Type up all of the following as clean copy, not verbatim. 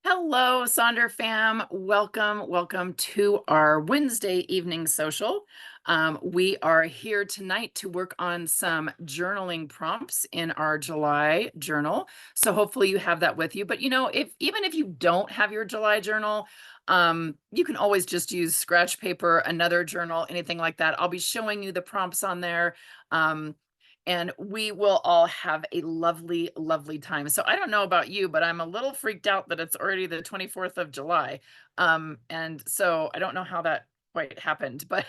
Hello, Sonder fam. Welcome to our Wednesday evening social. We are here tonight to work on some journaling prompts in our July journal. So hopefully you have that with you. But if even if you don't have your July journal, you can always just use scratch paper, another journal, anything like that. I'll be showing you the prompts on there. And we will all have a lovely, lovely time. So I don't know about you, but I'm a little freaked out that it's already the 24th of July. And so I don't know how that quite happened, but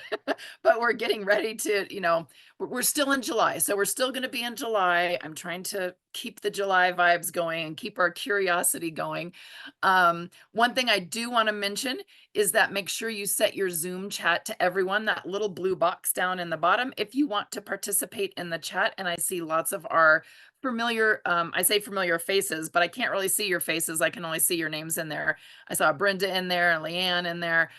but we're getting ready to, we're still in July. So we're still going to be in July. I'm trying to keep the July vibes going and keep our curiosity going. One thing I do want to mention is that make sure you set your Zoom chat to everyone, that little blue box down in the bottom, if you want to participate in the chat. And I see lots of our familiar, I say familiar faces, but I can't really see your faces. I can only see your names in there. I saw Brenda in there and Leanne in there.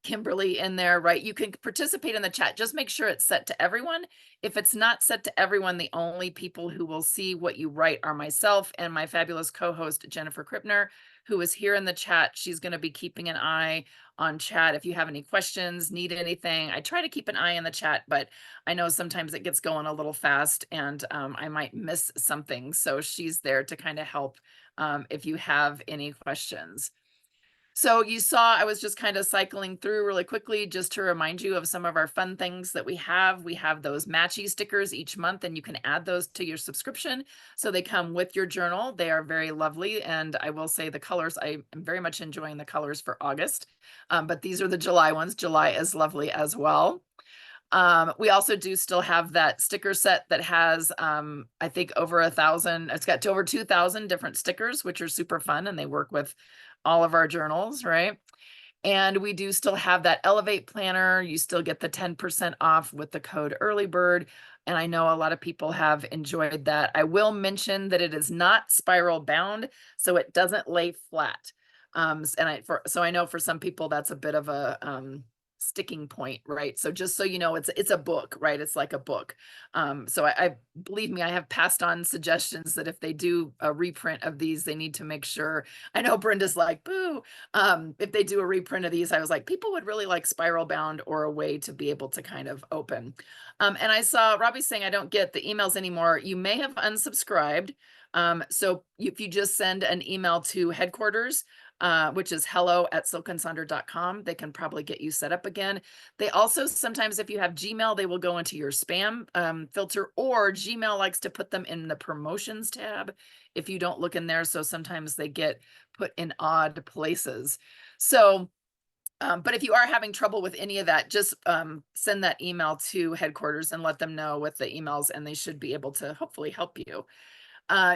Kimberly in there, right? You can participate in the chat. Just make sure it's set to everyone. If it's not set to everyone, the only people who will see what you write are myself and my fabulous co-host, Jennifer Krippner, who is here in the chat. She's going to be keeping an eye on chat. If you have any questions, need anything, I try to keep an eye in the chat, but I know sometimes it gets going a little fast and I might miss something. So she's there to kind of help if you have any questions. So you saw I was just kind of cycling through really quickly just to remind you of some of our fun things that we have. We have those matchy stickers each month, and you can add those to your subscription. So they come with your journal. They are very lovely. And I will say the colors, I am very much enjoying the colors for August. But these are the July ones. July is lovely as well. We also do still have that sticker set that has, I think over 1,000, it's got to over 2,000 different stickers, which are super fun. And they work with all of our journals, right? And we do still have that Elevate planner. You still get the 10% off with the code early bird. And I know a lot of people have enjoyed that. I will mention that it is not spiral bound, so it doesn't lay flat. So I know for some people that's a bit of a sticking point, right? So just so you know, it's a book, right? It's like a book. So I believe me, I have passed on suggestions that if they do a reprint of these, they need to make sure. I know Brenda's like, boo. If they do a reprint of these, I was like, people would really like spiral bound or a way to be able to kind of open. And I saw Robbie saying, I don't get the emails anymore. You may have unsubscribed. So if you just send an email to headquarters, which is hello@silkensonder.com. They can probably get you set up again. They also sometimes, if you have Gmail, they will go into your spam filter, or Gmail likes to put them in the promotions tab if you don't look in there. So sometimes they get put in odd places. So, but if you are having trouble with any of that, just send that email to headquarters and let them know with the emails, and they should be able to hopefully help you.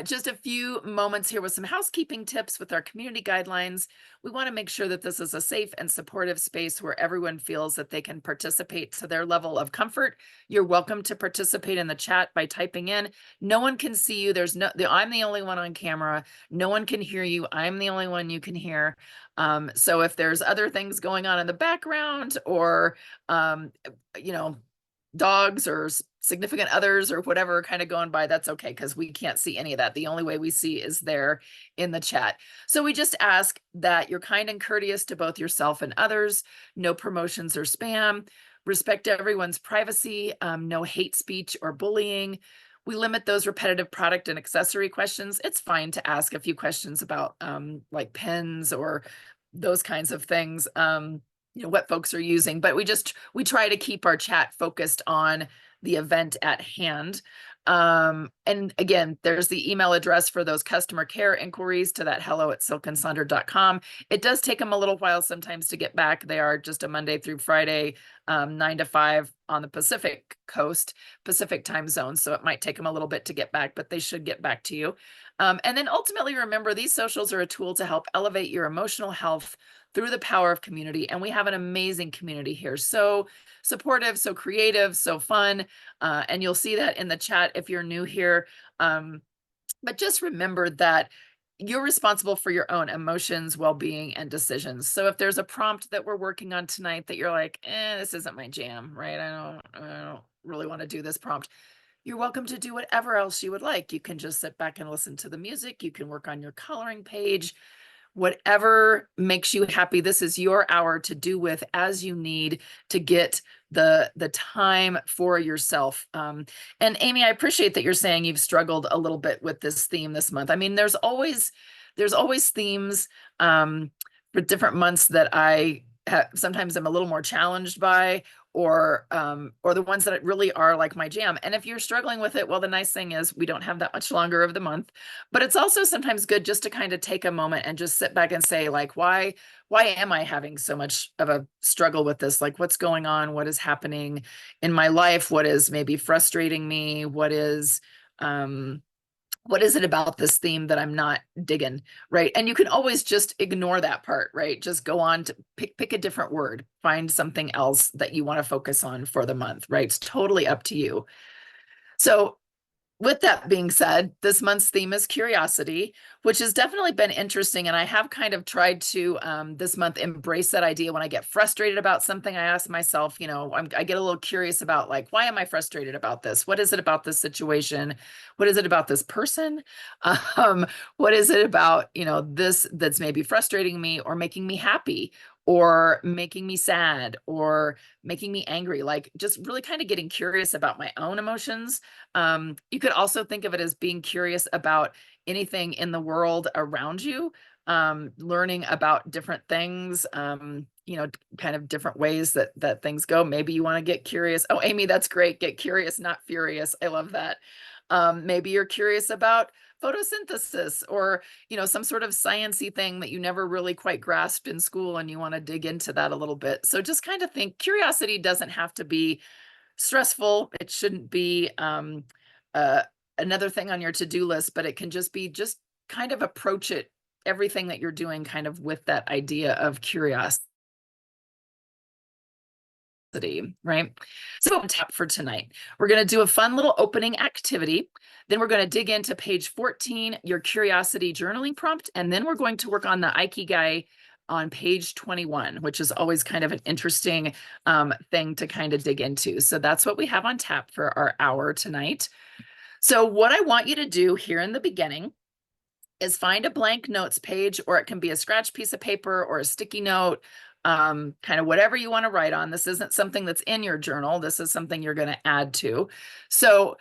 Just a few moments here with some housekeeping tips with our community guidelines. We want to make sure that this is a safe and supportive space where everyone feels that they can participate to their level of comfort. You're welcome to participate in the chat by typing in. No one can see you. I'm the only one on camera. No one can hear you. I'm the only one you can hear. So if there's other things going on in the background or, you know, dogs or significant others or whatever kind of going by, that's okay, because we can't see any of that. The only way we see is there in the chat. So we just ask that you're kind and courteous to both yourself and others, no promotions or spam, respect everyone's privacy, no hate speech or bullying. We limit those repetitive product and accessory questions. It's fine to ask a few questions about like pens or those kinds of things. What folks are using, but we try to keep our chat focused on the event at hand. And again, there's the email address for those customer care inquiries to that hello@silkensonder.com. It does take them a little while sometimes to get back. They are just a Monday through Friday, 9 to 5 on the Pacific coast, Pacific time zone. So it might take them a little bit to get back, but they should get back to you. And then ultimately, remember, these socials are a tool to help elevate your emotional health through the power of community. And we have an amazing community here. So supportive, so creative, so fun. And you'll see that in the chat if you're new here. But just remember that you're responsible for your own emotions, well-being, and decisions. So if there's a prompt that we're working on tonight that you're like, this isn't my jam, right? I don't really want to do this prompt. You're welcome to do whatever else you would like. You can just sit back and listen to the music. You can work on your coloring page, whatever makes you happy. This is your hour to do with as you need to get the time for yourself. And Amy, I appreciate that you're saying you've struggled a little bit with this theme this month. I mean, there's always themes for different months that sometimes I'm a little more challenged by, or the ones that really are like my jam. And if you're struggling with it, well, the nice thing is we don't have that much longer of the month. But it's also sometimes good just to kind of take a moment and just sit back and say, like, why am I having so much of a struggle with this? Like, what's going on? What is happening in my life? What is maybe frustrating me? What is it about this theme that I'm not digging, right? And you can always just ignore that part, right? Just go on to pick a different word, find something else that you want to focus on for the month, right? It's totally up to you. So with that being said, this month's theme is curiosity, which has definitely been interesting. And I have kind of tried to this month embrace that idea. When I get frustrated about something, I ask myself, I get a little curious about, like, why am I frustrated about this? What is it about this situation? What is it about this person? Um, what is it about, this that's maybe frustrating me or making me happy or making me sad or making me angry? Like, just really kind of getting curious about my own emotions. You could also think of it as being curious about anything in the world around you, learning about different things, kind of different ways that things go. Maybe you want to get curious. Oh, Amy, that's great. Get curious, not furious. I love that. Maybe you're curious about photosynthesis or, some sort of sciencey thing that you never really quite grasped in school and you want to dig into that a little bit. So just kind of think curiosity doesn't have to be stressful. It shouldn't be uh, another thing on your to-do list, but it can just kind of approach it, everything that you're doing kind of with that idea of curiosity, right? So on tap for tonight, we're going to do a fun little opening activity. Then we're going to dig into page 14, your curiosity journaling prompt. And then we're going to work on the Ikigai on page 21, which is always kind of an interesting thing to kind of dig into. So that's what we have on tap for our hour tonight. So what I want you to do here in the beginning is find a blank notes page, or it can be a scratch piece of paper or a sticky note, kind of whatever you want to write on. This isn't something that's in your journal. This is something you're going to add to. So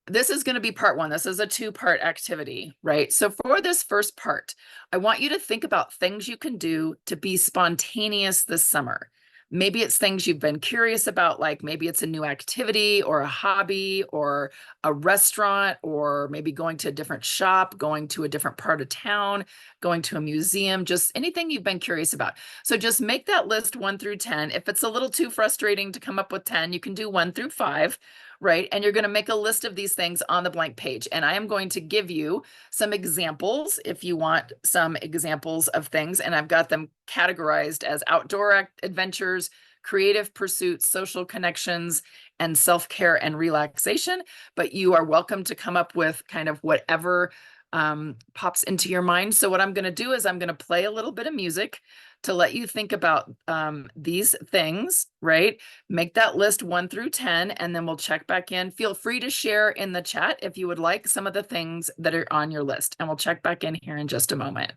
this is going to be part one. This is a two-part activity, right? So for this first part, I want you to think about things you can do to be spontaneous this summer. Maybe it's things you've been curious about, like maybe it's a new activity or a hobby or a restaurant, or maybe going to a different shop, going to a different part of town, going to a museum, just anything you've been curious about. So just make that list 1 through 10. If it's a little too frustrating to come up with 10, you can do 1 through 5. Right? And you're going to make a list of these things on the blank page. And I am going to give you some examples if you want some examples of things. And I've got them categorized as outdoor adventures, creative pursuits, social connections, and self-care and relaxation. But you are welcome to come up with kind of whatever pops into your mind. So what I'm going to do is I'm going to play a little bit of music to let you think about these things, right? Make that list 1 through 10, and then we'll check back in. Feel free to share in the chat if you would like some of the things that are on your list, and we'll check back in here in just a moment.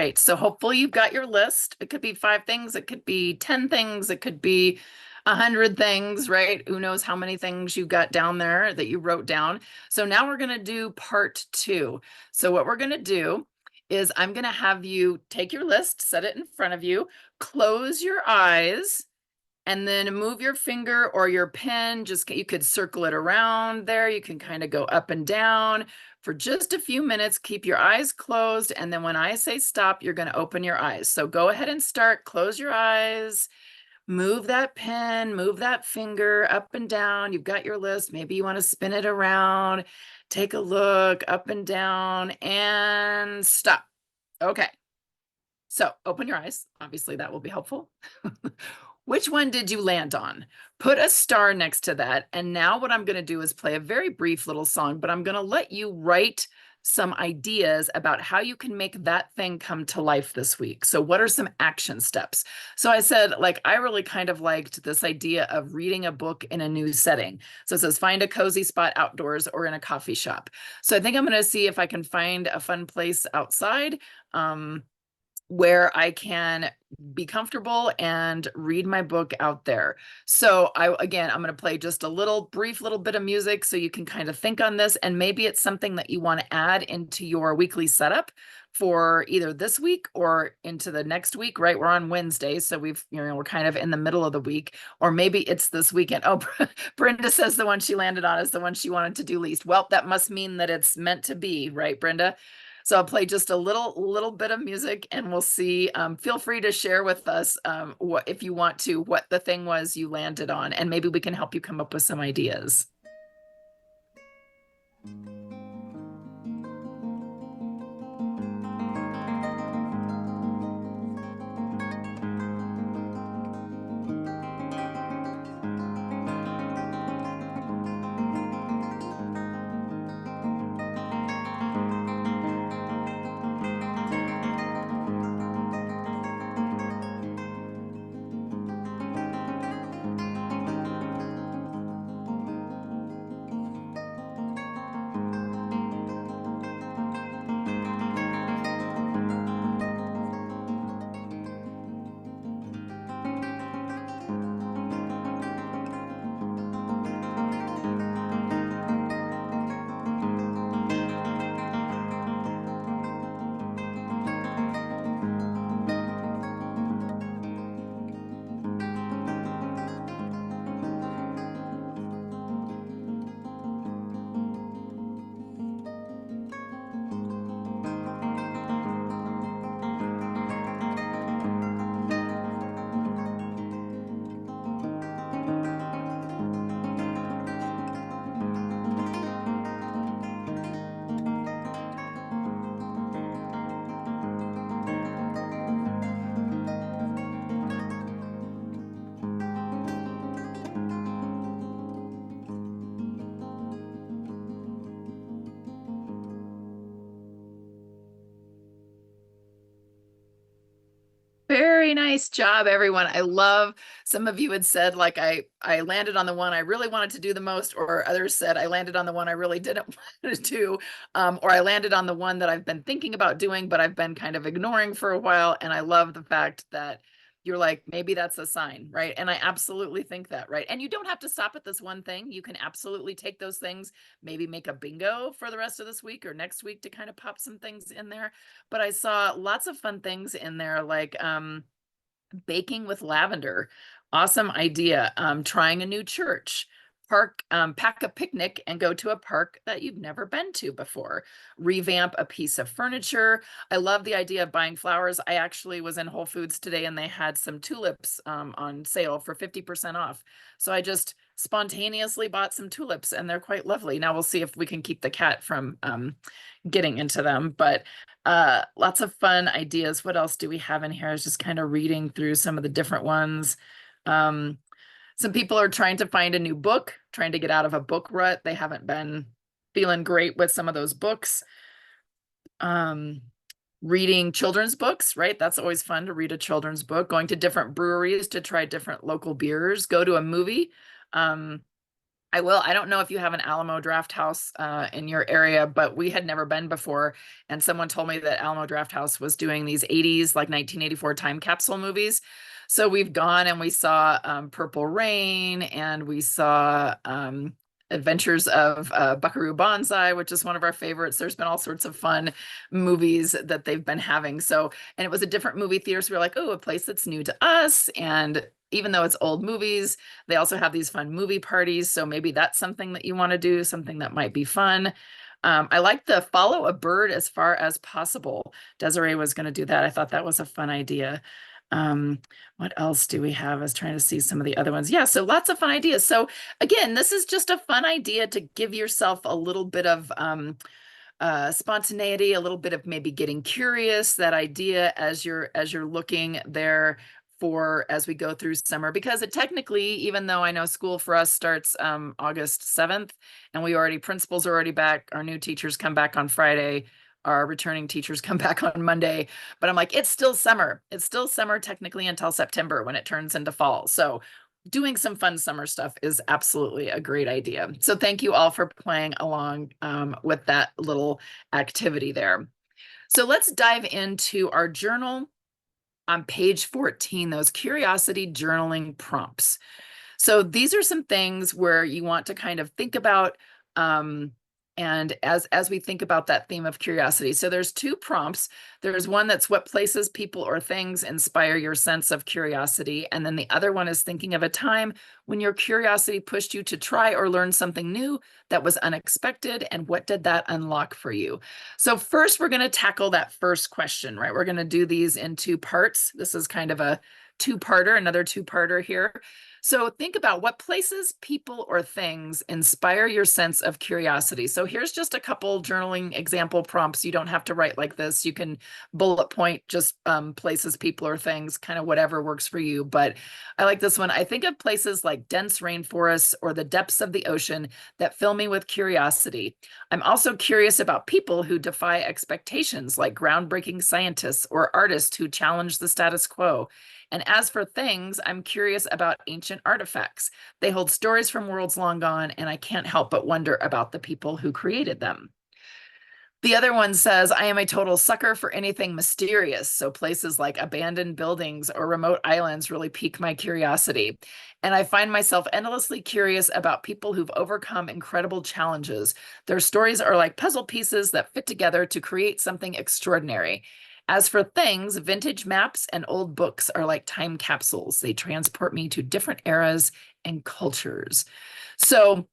right. So hopefully you've got your list. It could be 5 things, it could be 10 things, it could be 100 things, right? Who knows how many things you got down there that you wrote down. So now we're going to do part 2. So what we're going to do is I'm going to have you take your list, set it in front of you, close your eyes, and then move your finger or your pen. Just you could circle it around there. You can kind of go up and down for just a few minutes. Keep your eyes closed. And then when I say stop, you're going to open your eyes. So go ahead and start. Close your eyes. Move that pen, move that finger up and down. You've got your list. Maybe you want to spin it around. Take a look up and down and stop. Okay. So open your eyes. Obviously, that will be helpful. Which one did you land on? Put a star next to that. And now what I'm going to do is play a very brief little song, but I'm going to let you write some ideas about how you can make that thing come to life this week. So what are some action steps? So I said, like, I really kind of liked this idea of reading a book in a new setting. So it says, find a cozy spot outdoors or in a coffee shop. So I think I'm going to see if I can find a fun place outside. Where I can be comfortable and read my book out there. So I'm going to play just a brief little bit of music so you can kind of think on this, and maybe it's something that you want to add into your weekly setup for either this week or into the next week, right? We're on Wednesday, so we're kind of in the middle of the week, or maybe it's this weekend. Oh, Brenda says the one she landed on is the one she wanted to do least. Well, that must mean that it's meant to be, right, Brenda? So I'll play just a little bit of music, and we'll see. Feel free to share with us what, if you want to, what the thing was you landed on, and maybe we can help you come up with some ideas. Very nice job, everyone. I love, some of you had said, like, I landed on the one I really wanted to do the most, or others said I landed on the one I really didn't want to do, or I landed on the one that I've been thinking about doing, but I've been kind of ignoring for a while. And I love the fact that you're like, maybe that's a sign, right? And I absolutely think that, right? And you don't have to stop at this one thing. You can absolutely take those things, maybe make a bingo for the rest of this week or next week to kind of pop some things in there. But I saw lots of fun things in there, like baking with lavender. Awesome idea. Trying a new church. Pack a picnic and go to a park that you've never been to before. Revamp a piece of furniture. I love the idea of buying flowers. I actually was in Whole Foods today and they had some tulips on sale for 50% off. So I just spontaneously bought some tulips and they're quite lovely. Now we'll see if we can keep the cat from getting into them, but lots of fun ideas. What else do we have in here? I was just kind of reading through some of the different ones. Some people are trying to find a new book, trying to get out of a book rut. They haven't been feeling great with some of those books. Reading children's books, right? That's always fun to read a children's book. Going to different breweries to try different local beers. Go to a movie. I will. I don't know if you have an Alamo Draft House in your area, but we had never been before. And someone told me that Alamo Draft House was doing these 80s, like 1984 time capsule movies. So we've gone and we saw Purple Rain, and we saw Adventures of Buckaroo Banzai, which is one of our favorites. There's been all sorts of fun movies that they've been having. So, and it was a different movie theater. So we were like, oh, a place that's new to us. And even though it's old movies, they also have these fun movie parties. So maybe that's something that you want to do, something that might be fun. I like the follow a bird as far as possible. Desiree was going to do that. I thought that was a fun idea. What else do we have? I was trying to see some of the other ones. Yeah, so lots of fun ideas. So again, this is just a fun idea to give yourself a little bit of spontaneity, a little bit of maybe getting curious, that idea as you're looking there for as we go through summer, because it technically, even though I know school for us starts August 7th, and principals are already back, our new teachers come back on Friday, our returning teachers come back on Monday, but I'm like, it's still summer. It's still summer technically until September when it turns into fall. So doing some fun summer stuff is absolutely a great idea. So thank you all for playing along with that little activity there. So let's dive into our journal on page 14, those curiosity journaling prompts. So these are some things where you want to kind of think about, and as we think about that theme of curiosity. So there's two prompts. There's one that's what places, people, or things inspire your sense of curiosity. And then the other one is thinking of a time when your curiosity pushed you to try or learn something new that was unexpected, and what did that unlock for you? So first, we're going to tackle that first question, right? We're going to do these in two parts. This is kind of a two-parter, another two-parter here. So think about what places, people, or things inspire your sense of curiosity. So here's just a couple journaling example prompts. You don't have to write like this. You can bullet point just places, people, or things, kind of whatever works for you. But I like this one. I think of places like dense rainforests or the depths of the ocean that fill me with curiosity. I'm also curious about people who defy expectations, like groundbreaking scientists or artists who challenge the status quo. And as for things, I'm curious about ancient artifacts. They hold stories from worlds long gone, and I can't help but wonder about the people who created them. The other one says, I am a total sucker for anything mysterious. So places like abandoned buildings or remote islands really pique my curiosity. And I find myself endlessly curious about people who've overcome incredible challenges. Their stories are like puzzle pieces that fit together to create something extraordinary. As for things, vintage maps and old books are like time capsules. They transport me to different eras and cultures. So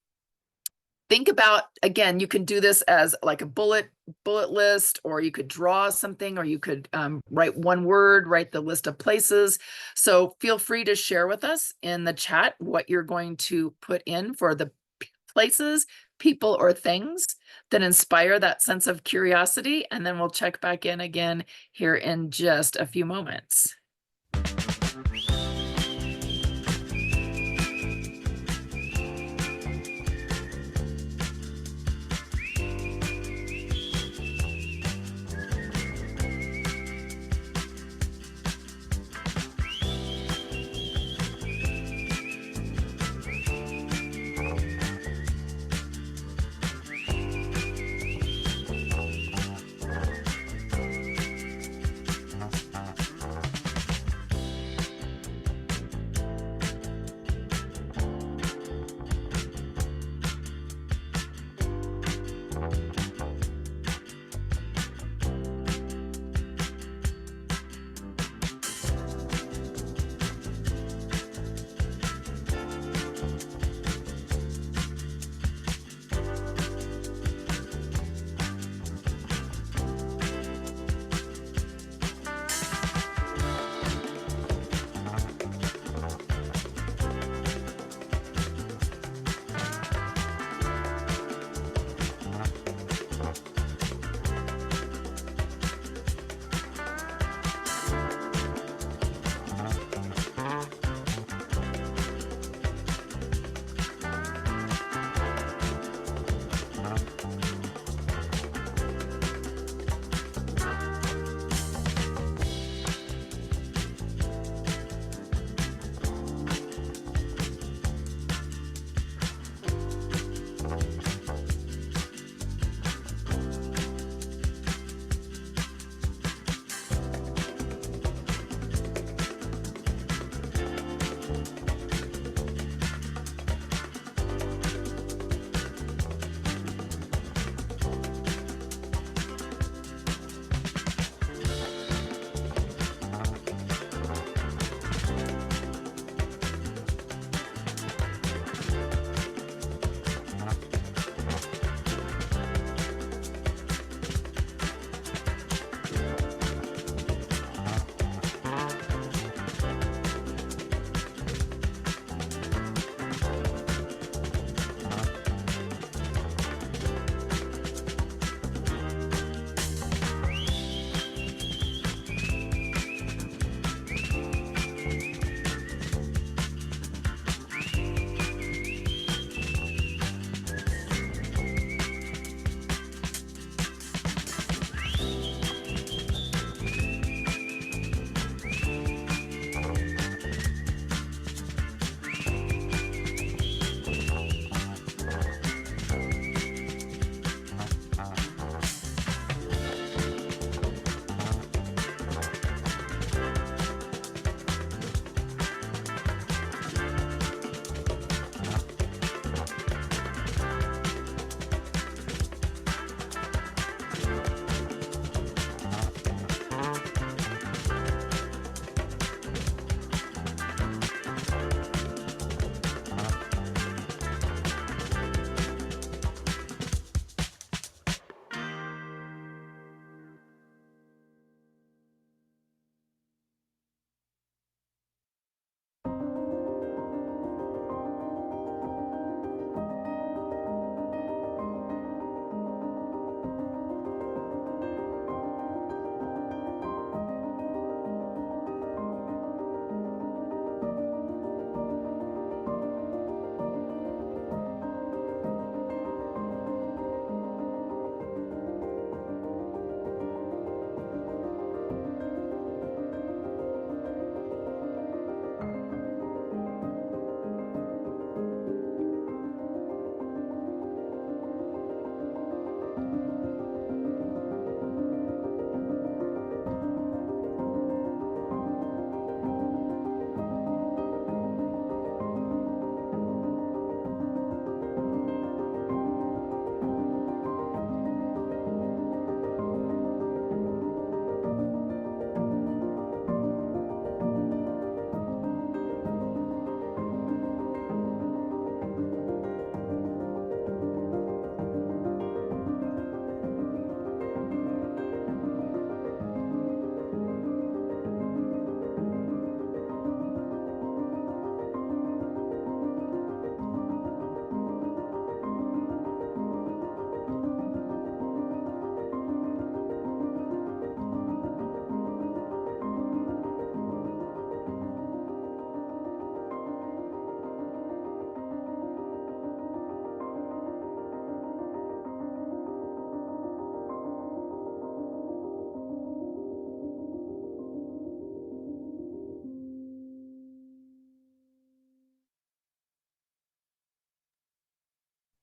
think about, again, you can do this as like a bullet list, or you could draw something, or you could write one word, write the list of places. So feel free to share with us in the chat what you're going to put in for the places, people, or things that inspire that sense of curiosity. And then we'll check back in again here in just a few moments.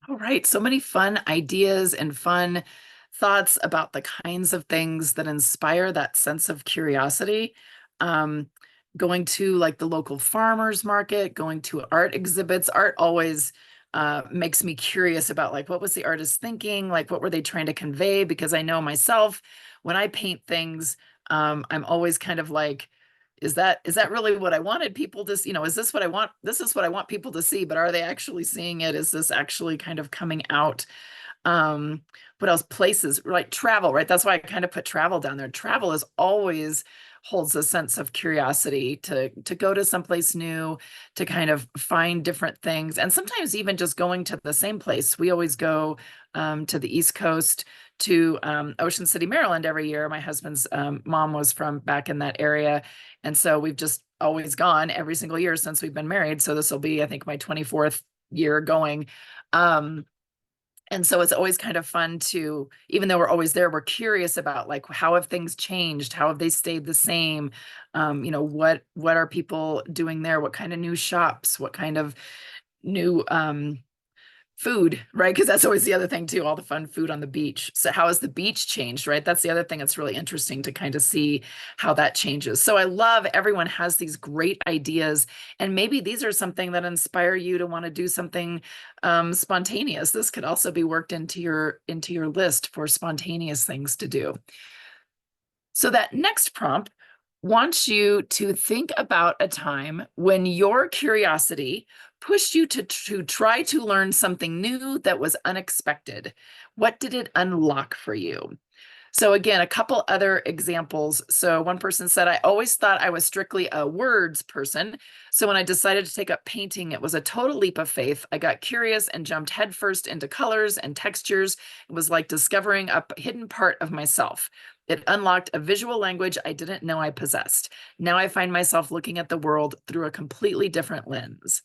All right, so many fun ideas and fun thoughts about the kinds of things that inspire that sense of curiosity. Um, Going to like the local farmers market, going to art exhibits. Art always makes me curious about like what was the artist thinking, like what were they trying to convey? Because I know myself, when I paint things, I'm always kind of like, is that really what I wanted people to, is this what I want? This is what I want people to see, but are they actually seeing it? Is this actually kind of coming out? um what else? Places like travel, right? That's why I kind of put travel down there. Travel is always holds a sense of curiosity to go to someplace new, to kind of find different things, and sometimes even just going to the same place. We always go to the East Coast, to Ocean City, Maryland every year. My husband's mom was from back in that area, and so we've just always gone every single year since we've been married. So this will be, I think, my 24th year going. um and so it's always kind of fun to, even though we're always there, we're curious about like how have things changed? How have they stayed the same? What are people doing there? What kind of new shops? What kind of new food, right? Because that's always the other thing too, all the fun food on the beach. So how has the beach changed, right? That's the other thing that's really interesting to kind of see how that changes. So I love everyone has these great ideas, and maybe these are something that inspire you to want to do something spontaneous. This could also be worked into your list for spontaneous things to do. So that next prompt wants you to think about a time when your curiosity pushed you to try to learn something new that was unexpected. What did it unlock for you? So again, a couple other examples. So one person said, I always thought I was strictly a words person. So when I decided to take up painting, it was a total leap of faith. I got curious and jumped headfirst into colors and textures. It was like discovering a hidden part of myself. It unlocked a visual language I didn't know I possessed. Now I find myself looking at the world through a completely different lens.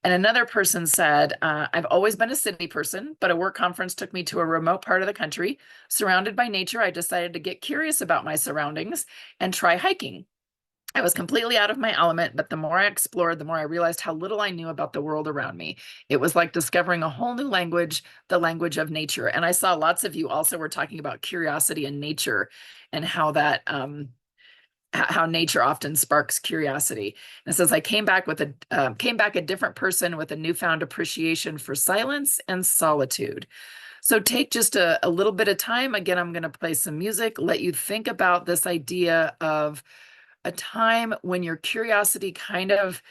And another person said, I've always been a city person, but a work conference took me to a remote part of the country. Surrounded by nature, I decided to get curious about my surroundings and try hiking. I was completely out of my element, but the more I explored, the more I realized how little I knew about the world around me. It was like discovering a whole new language, the language of nature. And I saw lots of you also were talking about curiosity and nature, and how nature often sparks curiosity. And it says, I came back a different person with a newfound appreciation for silence and solitude. So take just a little bit of time. Again, I'm going to play some music, let you think about this idea of a time when your curiosity kind of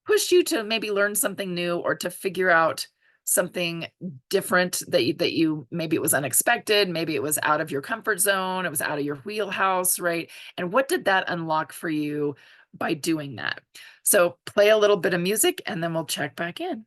pushed you to maybe learn something new, or to figure out something different that you maybe it was unexpected, maybe it was out of your comfort zone, it was out of your wheelhouse, right? And what did that unlock for you by doing that? So play a little bit of music and then we'll check back in.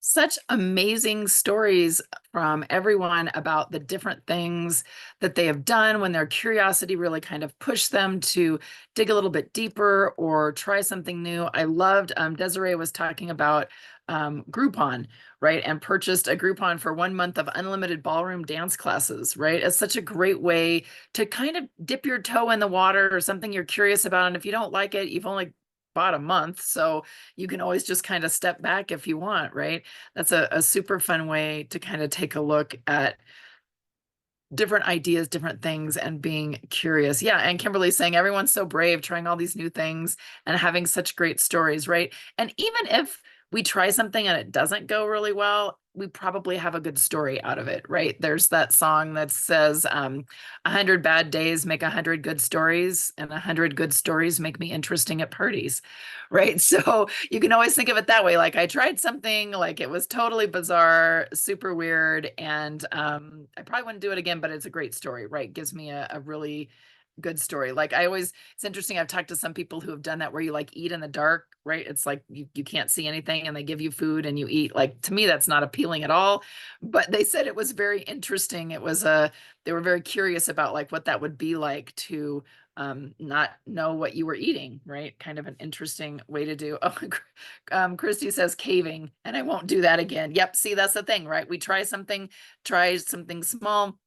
Such amazing stories from everyone about the different things that they have done when their curiosity really kind of pushed them to dig a little bit deeper or try something new. I loved Desiree was talking about Groupon, right? And purchased a Groupon for 1 month of unlimited ballroom dance classes, right? It's such a great way to kind of dip your toe in the water or something you're curious about. And if you don't like it, you've only bought a month, so you can always just kind of step back if you want, right? That's a super fun way to kind of take a look at different ideas, different things, and being curious. Yeah. And Kimberly's saying everyone's so brave trying all these new things and having such great stories, right? And even if we try something and it doesn't go really well, we probably have a good story out of it, right? There's that song that says, 100 bad days make 100 good stories, and 100 good stories make me interesting at parties, right? So you can always think of it that way. Like I tried something, like it was totally bizarre, super weird, and I probably wouldn't do it again, but it's a great story, right? Gives me a really good story. Like I always, it's interesting. I've talked to some people who have done that where you like eat in the dark, right? It's like you can't see anything and they give you food and you eat. Like to me, that's not appealing at all. But they said it was very interesting. It was they were very curious about like what that would be like to not know what you were eating, right? Kind of an interesting way to do. Oh, Christy says caving, and I won't do that again. Yep. See, that's the thing, right? We try something small,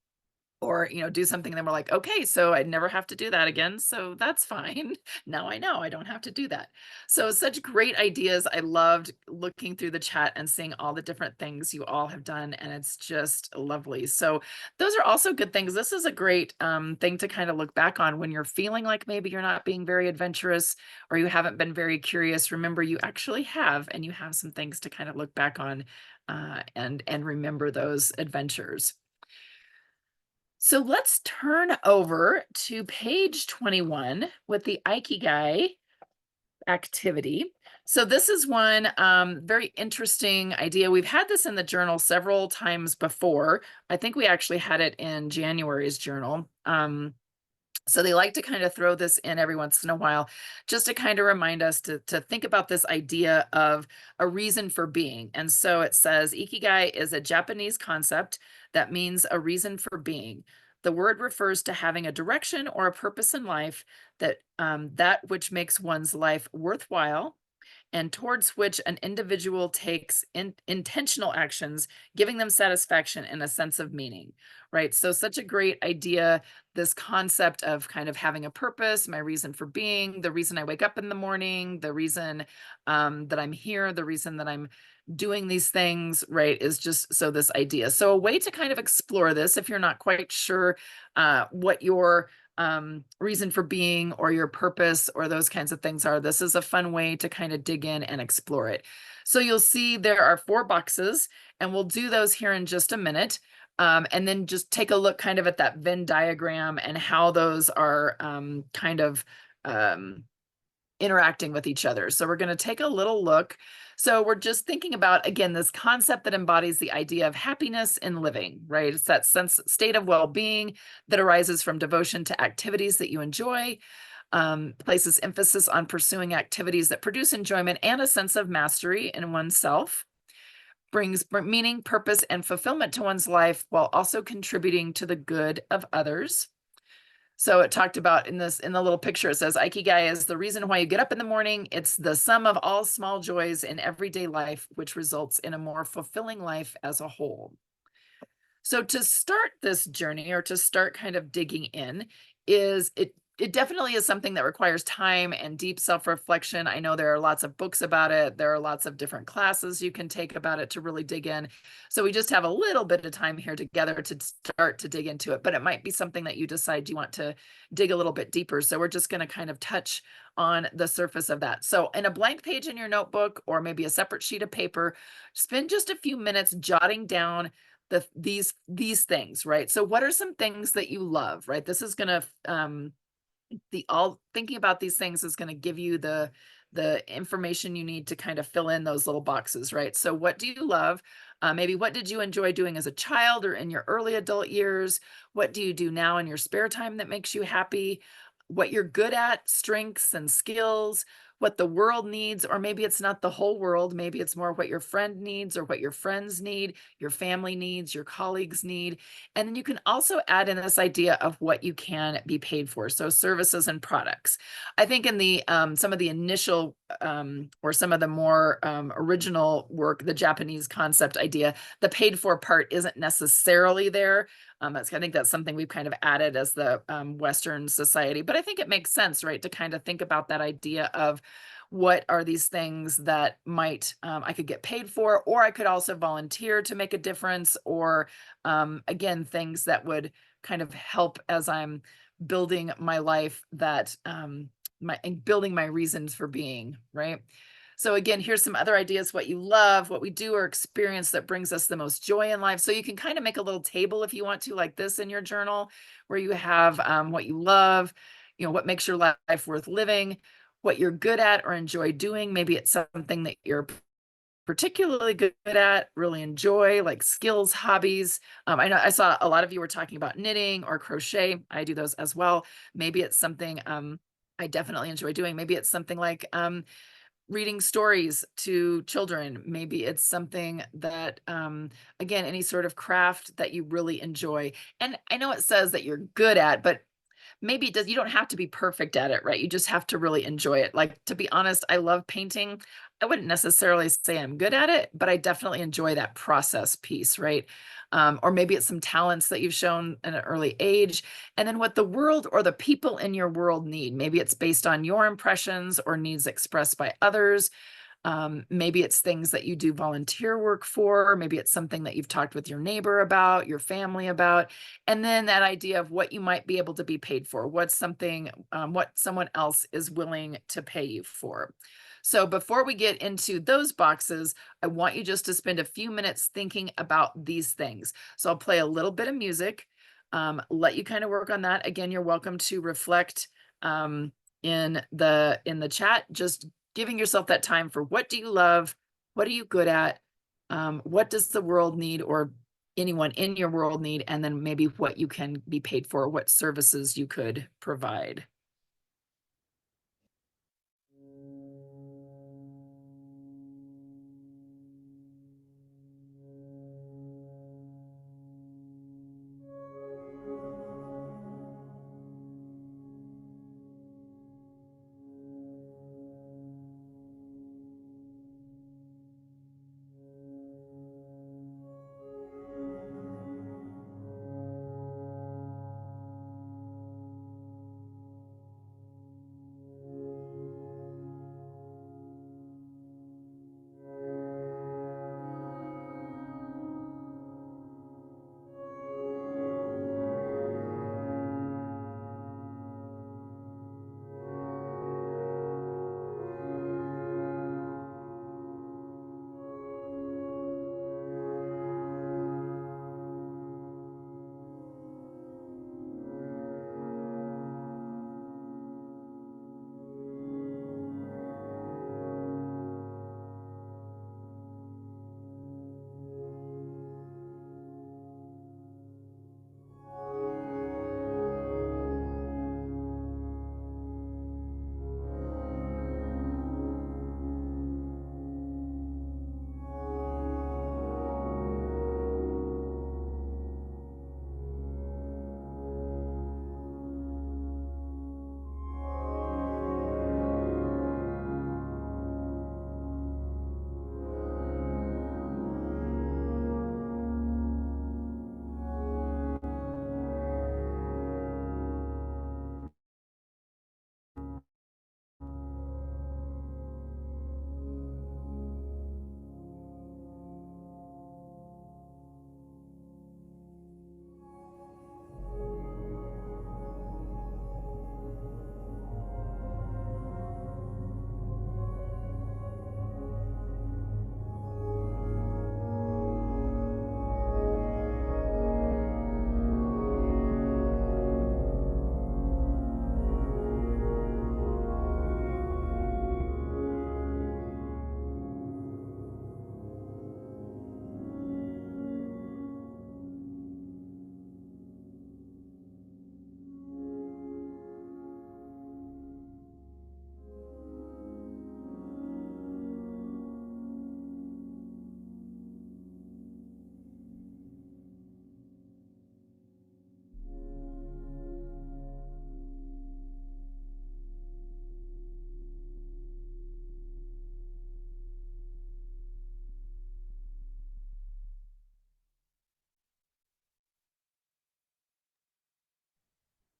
or do something, and then we're like, okay, so I never have to do that again, so that's fine. Now I know I don't have to do that. So such great ideas. I loved looking through the chat and seeing all the different things you all have done, and it's just lovely. So those are also good things. This is a great thing to kind of look back on when you're feeling like maybe you're not being very adventurous or you haven't been very curious. Remember, you actually have, and you have some things to kind of look back on and remember those adventures. So let's turn over to page 21 with the Ikigai activity. So this is one very interesting idea. We've had this in the journal several times before. I think we actually had it in January's journal. So they like to kind of throw this in every once in a while, just to kind of remind us to think about this idea of a reason for being. And so it says, Ikigai is a Japanese concept that means a reason for being. The word refers to having a direction or a purpose in life that which makes one's life worthwhile and towards which an individual takes intentional actions, giving them satisfaction and a sense of meaning, right? So such a great idea, this concept of kind of having a purpose, my reason for being, the reason I wake up in the morning, the reason that I'm here, the reason that I'm doing these things, right, is just so this idea. So a way to kind of explore this, if you're not quite sure what your reason for being or your purpose or those kinds of things are, this is a fun way to kind of dig in and explore it. So you'll see there are 4 boxes, and we'll do those here in just a minute. And then just take a look kind of at that Venn diagram and how those are kind of interacting with each other. So we're going to take a little look. So we're just thinking about, again, this concept that embodies the idea of happiness in living, right? It's that state of well-being that arises from devotion to activities that you enjoy, places emphasis on pursuing activities that produce enjoyment and a sense of mastery in oneself, brings meaning, purpose, and fulfillment to one's life while also contributing to the good of others. So it talked about in the little picture, it says Ikigai is the reason why you get up in the morning. It's the sum of all small joys in everyday life, which results in a more fulfilling life as a whole. So to start this journey, or to start kind of digging in, it definitely is something that requires time and deep self-reflection. I know there are lots of books about it. There are lots of different classes you can take about it to really dig in. So we just have a little bit of time here together to start to dig into it, but it might be something that you decide you want to dig a little bit deeper. So we're just going to kind of touch on the surface of that. So in a blank page in your notebook, or maybe a separate sheet of paper, spend just a few minutes jotting down these things, right? So what are some things that you love, right? This is going to thinking about these things is going to give you the information you need to kind of fill in those little boxes, right? So what do you love? Maybe what did you enjoy doing as a child or in your early adult years? What do you do now in your spare time that makes you happy? What you're good at, strengths and skills? what the world needs, or maybe it's not the whole world. Maybe it's more what your friend needs or what your friends need, your family needs, your colleagues need. And then you can also add in this idea of what you can be paid for. So services and products. I think in the some of the initial or some of the more original work, the Japanese concept idea, the paid for part isn't necessarily there. I think that's something we've kind of added as the Western society, but I think it makes sense, right, to kind of think about that idea of what are these things that might I could get paid for, or I could also volunteer to make a difference, or again, things that would kind of help as I'm building my life, that building my reasons for being, right? So again, here's some other ideas: what you love, what we do or experience that brings us the most joy in life. So you can kind of make a little table if you want to, like this in your journal, where you have what you love, what makes your life worth living, what you're good at or enjoy doing. Maybe it's something that you're particularly good at, really enjoy, like skills, hobbies. I know I saw a lot of you were talking about knitting or crochet. I do those as well. Maybe it's something I definitely enjoy doing. Maybe it's something like reading stories to children. Maybe it's something that, again, any sort of craft that you really enjoy. And I know it says that you're good at, but maybe it does, you don't have to be perfect at it, right? You just have to really enjoy it. Like, to be honest, I love painting. I wouldn't necessarily say I'm good at it, but I definitely enjoy that process piece, right? Or maybe it's some talents that you've shown at an early age. And then what the world or the people in your world need. Maybe it's based on your impressions or needs expressed by others. Maybe it's things that you do volunteer work for. Maybe it's something that you've talked with your neighbor about, your family about. And then that idea of what you might be able to be paid for. What's something, what someone else is willing to pay you for. So before we get into those boxes, I want you just to spend a few minutes thinking about these things. So I'll play a little bit of music, let you kind of work on that. Again, you're welcome to reflect in the chat. Just giving yourself that time for what do you love? What are you good at? What does the world need, or anyone in your world need? And then maybe what you can be paid for, what services you could provide.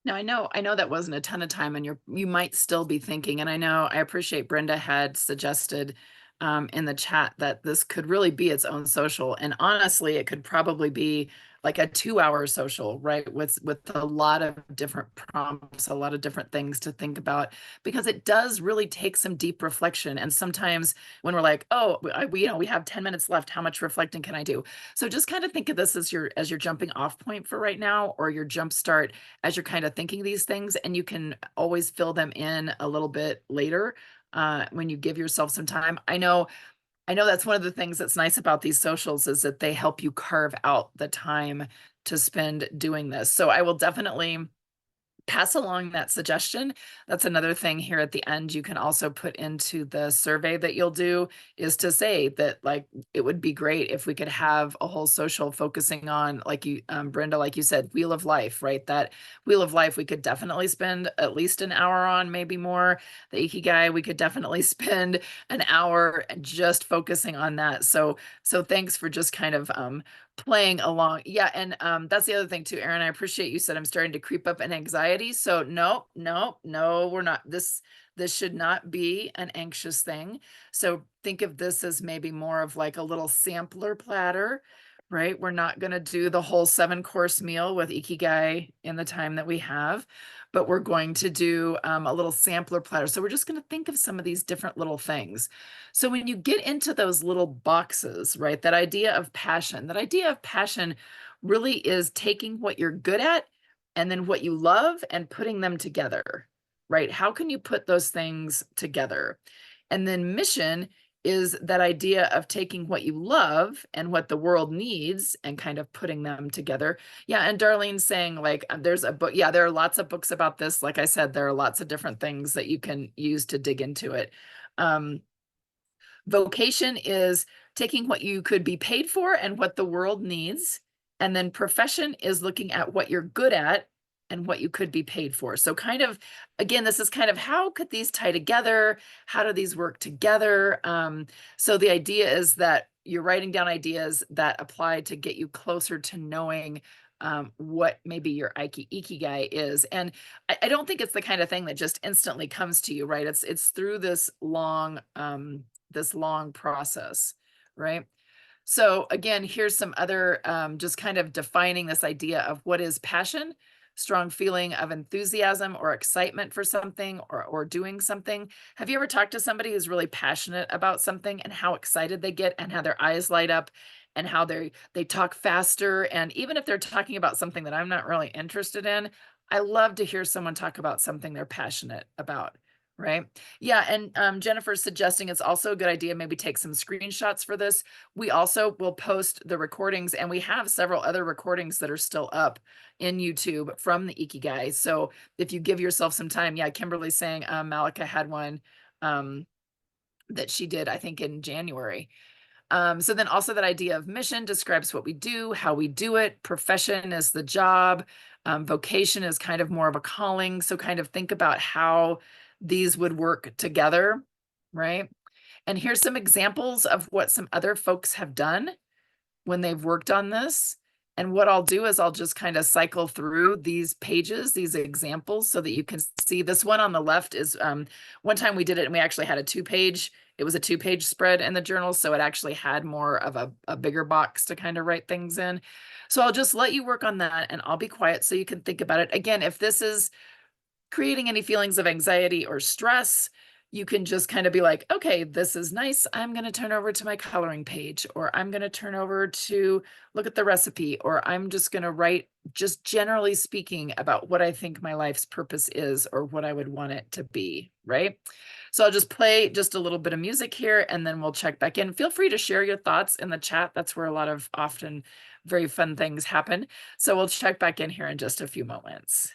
No, I know that wasn't a ton of time and you might still be thinking, and I appreciate Brenda had suggested in the chat that this could really be its own social. And honestly, it could probably be like a 2-hour social, right? With a lot of different prompts, a lot of different things to think about, because it does really take some deep reflection. And sometimes when we're like, oh, we have 10 minutes left, how much reflecting can I do? So just kind of think of this as your jumping off point for right now, or your jump start as you're kind of thinking these things, and you can always fill them in a little bit later when you give yourself some time. I know that's one of the things that's nice about these socials is that they help you carve out the time to spend doing this. So I will definitely pass along that suggestion. That's another thing here at the end you can also put into the survey that you'll do, is to say that, like, it would be great if we could have a whole social focusing on, like you, Brenda, like you said, wheel of life, right? That wheel of life we could definitely spend at least an hour on, maybe more. The Ikigai, we could definitely spend an hour just focusing on that. So thanks for just kind of playing along. Yeah, and that's the other thing too, Erin. I appreciate you said I'm starting to creep up in anxiety. So no, no, no, we're not. This should not be an anxious thing. So think of this as maybe more of like a little sampler platter, right? We're not going to do the whole 7-course meal with Ikigai in the time that we have, but we're going to do a little sampler platter. So we're just going to think of some of these different little things. So when you get into those little boxes, right, that idea of passion really is taking what you're good at and then what you love and putting them together, right? How can you put those things together? And then mission is that idea of taking what you love and what the world needs and kind of putting them together. Yeah, and Darlene's saying, like, there's a book. Yeah, there are lots of books about this. Like I said, there are lots of different things that you can use to dig into it. Vocation is taking what you could be paid for and what the world needs. And then profession is looking at what you're good at and what you could be paid for. So kind of, again, this is kind of how could these tie together? How do these work together? So the idea is that you're writing down ideas that apply to get you closer to knowing what maybe your Ikigai is. And I don't think it's the kind of thing that just instantly comes to you, right? It's through this long process, right? So again, here's some other just kind of defining this idea of what is passion: strong feeling of enthusiasm or excitement for something, or doing something. Have you ever talked to somebody who's really passionate about something and how excited they get and how their eyes light up and how they talk faster? And even if they're talking about something that I'm not really interested in, I love to hear someone talk about something they're passionate about. Right. Yeah. And Jennifer's suggesting it's also a good idea, maybe take some screenshots for this. We also will post the recordings, and we have several other recordings that are still up in YouTube from the Ikigai. So if you give yourself some time, yeah, Kimberly's saying Malika had one that she did, I think, in January. So then also that idea of mission describes what we do, how we do it. Profession is the job. Vocation is kind of more of a calling. So kind of think about how these would work together, right? And here's some examples of what some other folks have done when they've worked on this. And what I'll do is I'll just kind of cycle through these pages, these examples, so that you can see. This one on the left is one time we did it and we actually had it was a 2-page spread in the journal. So it actually had more of a bigger box to kind of write things in. So I'll just let you work on that and I'll be quiet so you can think about it. Again, if this is creating any feelings of anxiety or stress, you can just kind of be like, okay, this is nice. I'm going to turn over to my coloring page, or I'm going to turn over to look at the recipe, or I'm just going to write, just generally speaking, about what I think my life's purpose is or what I would want it to be, right? So I'll just play just a little bit of music here and then we'll check back in. Feel free to share your thoughts in the chat. That's where a lot of often very fun things happen. So we'll check back in here in just a few moments.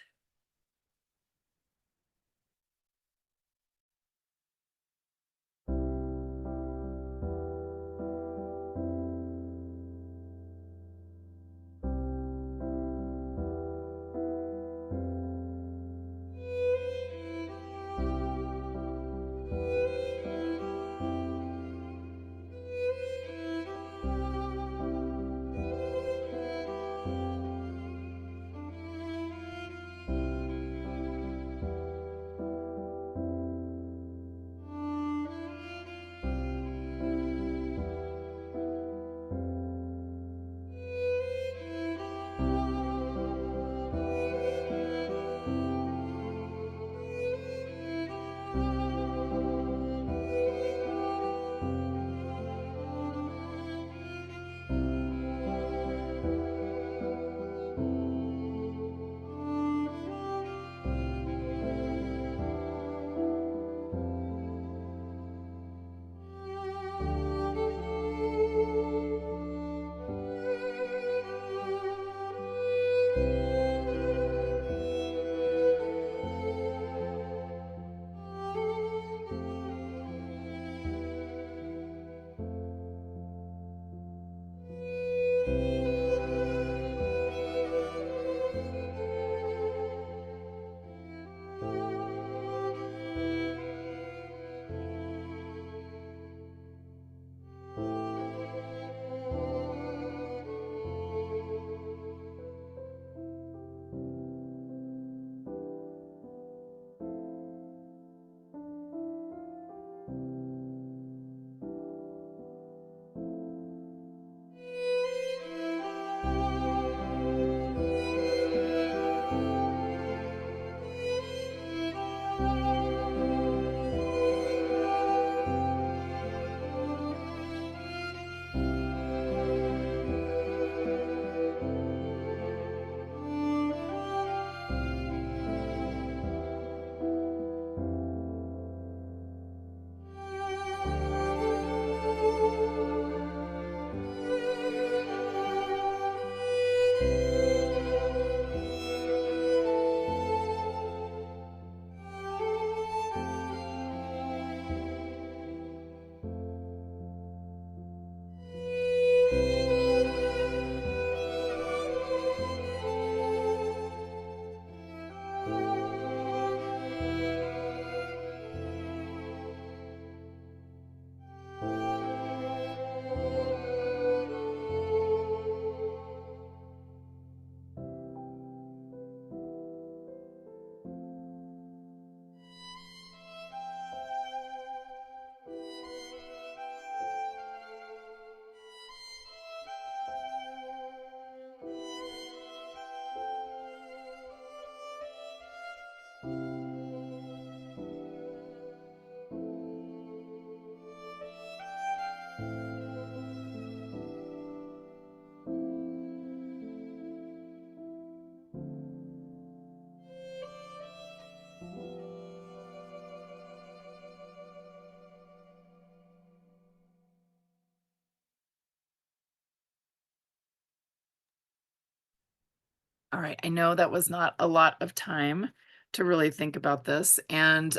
All right. I know that was not a lot of time to really think about this. And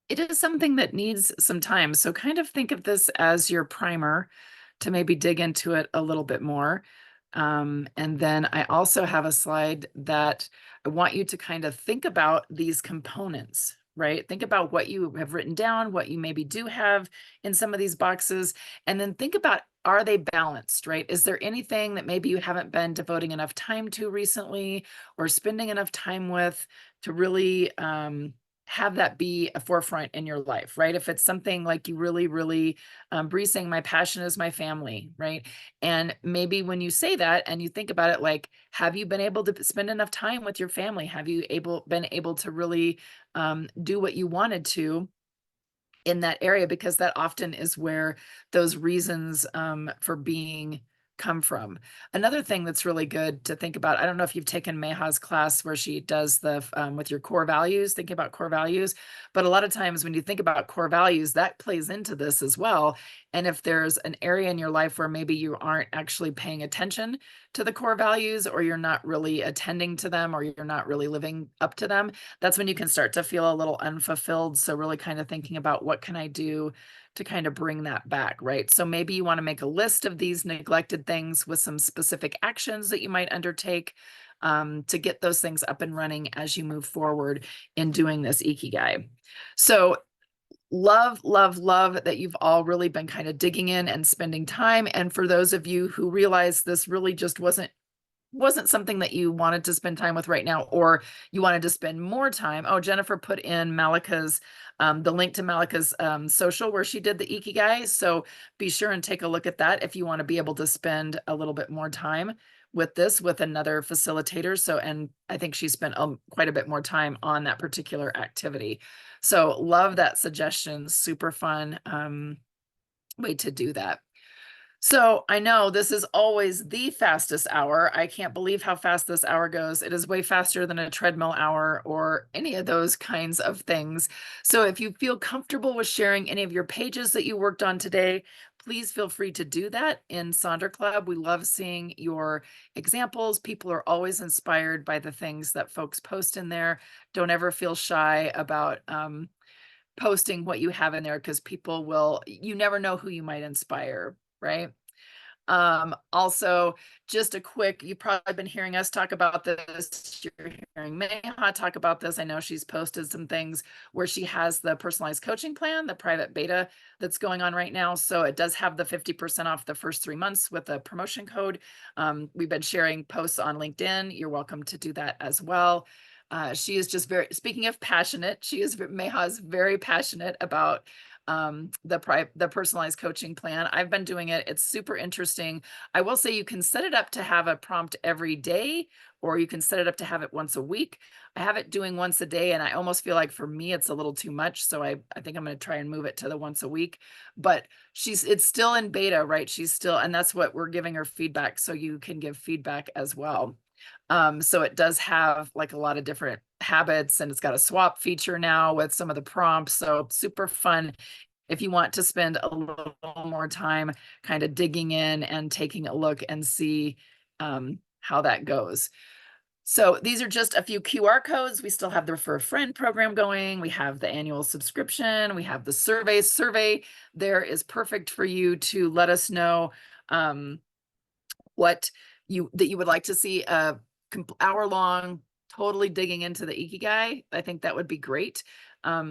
it is something that needs some time. So kind of think of this as your primer to maybe dig into it a little bit more. And then I also have a slide that I want you to kind of think about these components, right? Think about what you have written down, what you maybe do have in some of these boxes, and then think about, are they balanced, right? Is there anything that maybe you haven't been devoting enough time to recently or spending enough time with to really have that be a forefront in your life, right? If it's something like you really, really, Bree saying, my passion is my family, right? And maybe when you say that and you think about it, like, have you been able to spend enough time with your family? Have you been able to really do what you wanted to in that area? Because that often is where those reasons for being come from. Another thing that's really good to think about, I don't know if you've taken Meha's class where she does the with your core values, thinking about core values, but a lot of times when you think about core values, that plays into this as well. And if there's an area in your life where maybe you aren't actually paying attention to the core values, or you're not really attending to them, or you're not really living up to them, that's when you can start to feel a little unfulfilled. So really kind of thinking about, what can I do to kind of bring that back, right? So maybe you want to make a list of these neglected things with some specific actions that you might undertake to get those things up and running as you move forward in doing this Ikigai. So love, love, love that you've all really been kind of digging in and spending time. And for those of you who realize this really just wasn't something that you wanted to spend time with right now, or you wanted to spend more time. Oh, Jennifer put in Malika's, the link to Malika's social where she did the Ikigai. So be sure and take a look at that if you want to be able to spend a little bit more time with this, with another facilitator. So, and I think she spent quite a bit more time on that particular activity. So love that suggestion. Super fun way to do that. So I know this is always the fastest hour. I can't believe how fast this hour goes. It is way faster than a treadmill hour or any of those kinds of things. So if you feel comfortable with sharing any of your pages that you worked on today, please feel free to do that in Sonder Club. We love seeing your examples. People are always inspired by the things that folks post in there. Don't ever feel shy about posting what you have in there, because people will, you never know who you might inspire, right? Also, just a quick, you've probably been hearing us talk about this. You're hearing Meha talk about this. I know she's posted some things where she has the personalized coaching plan, the private beta that's going on right now. So it does have the 50% off the first 3 months with a promotion code. We've been sharing posts on LinkedIn. You're welcome to do that as well. She is just very, speaking of passionate, Meha is very passionate about the personalized coaching plan. I've been doing it. It's super interesting. I will say you can set it up to have a prompt every day, or you can set it up to have it once a week. I have it doing once a day, and I almost feel like for me it's a little too much. So I think I'm going to try and move it to the once a week. But it's still in beta, right? She's still, and that's what we're giving her feedback. So you can give feedback as well. So it does have like a lot of different habits, and it's got a swap feature now with some of the prompts. So super fun if you want to spend a little more time kind of digging in and taking a look and see how that goes. So these are just a few QR codes. We still have the Refer a Friend program going. We have the annual subscription. We have the survey. There is perfect for you to let us know what you would like to see, a hour long, totally digging into the Ikigai. I think that would be great.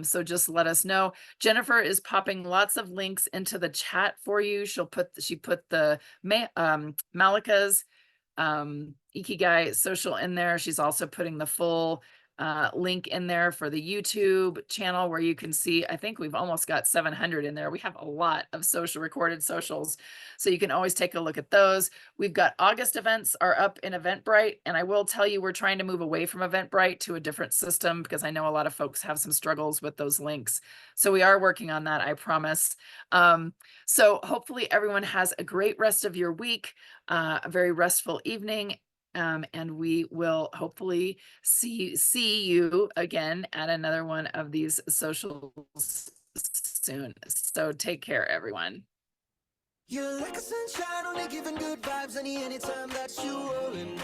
So just let us know. Jennifer is popping lots of links into the chat for you. She put the Malika's Ikigai social in there. She's also putting the full link in there for the YouTube channel, where you can see, I think we've almost got 700 in there. We have a lot of recorded socials. So you can always take a look at those. We've got August events are up in Eventbrite. And I will tell you, we're trying to move away from Eventbrite to a different system, because I know a lot of folks have some struggles with those links. So we are working on that, I promise. So hopefully everyone has a great rest of your week, a very restful evening. And we will hopefully see you again at another one of these socials soon. So take care, everyone. You're like a sunshine, only giving good vibes anytime that you rollin'.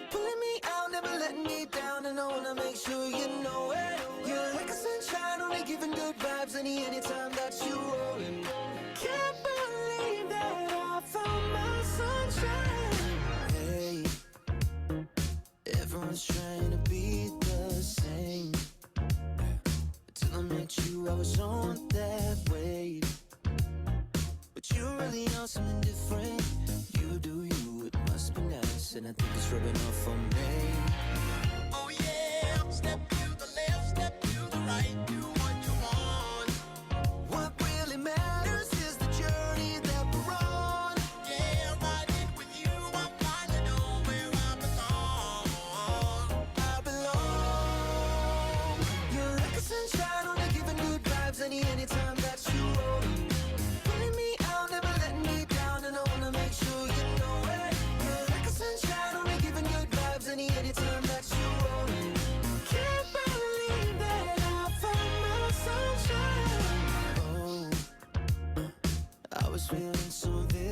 Pulling me never letting me down, and I wanna make sure you know it. You're like a sunshine, only giving good vibes anytime that you rollin'. Can't believe that I found my sunshine. Hey, everyone's trying to be the same. Till I met you, I was on that wave. But you really know something different. You do you, it must be nice, and I think it's rubbing off on me. Oh yeah, step to the left, step to the right, do what you want. What really matters is the journey that we're on. Yeah, riding with you, I finally know where I belong. I belong. You're like a sunshine, only giving good vibes anytime that you roll. Pulling me out, never letting me down, and I wanna make sure you know it. You're like a sunshine, only giving good vibes anytime that you roll. Can't believe that I found my sunshine. Oh, I was feeling so very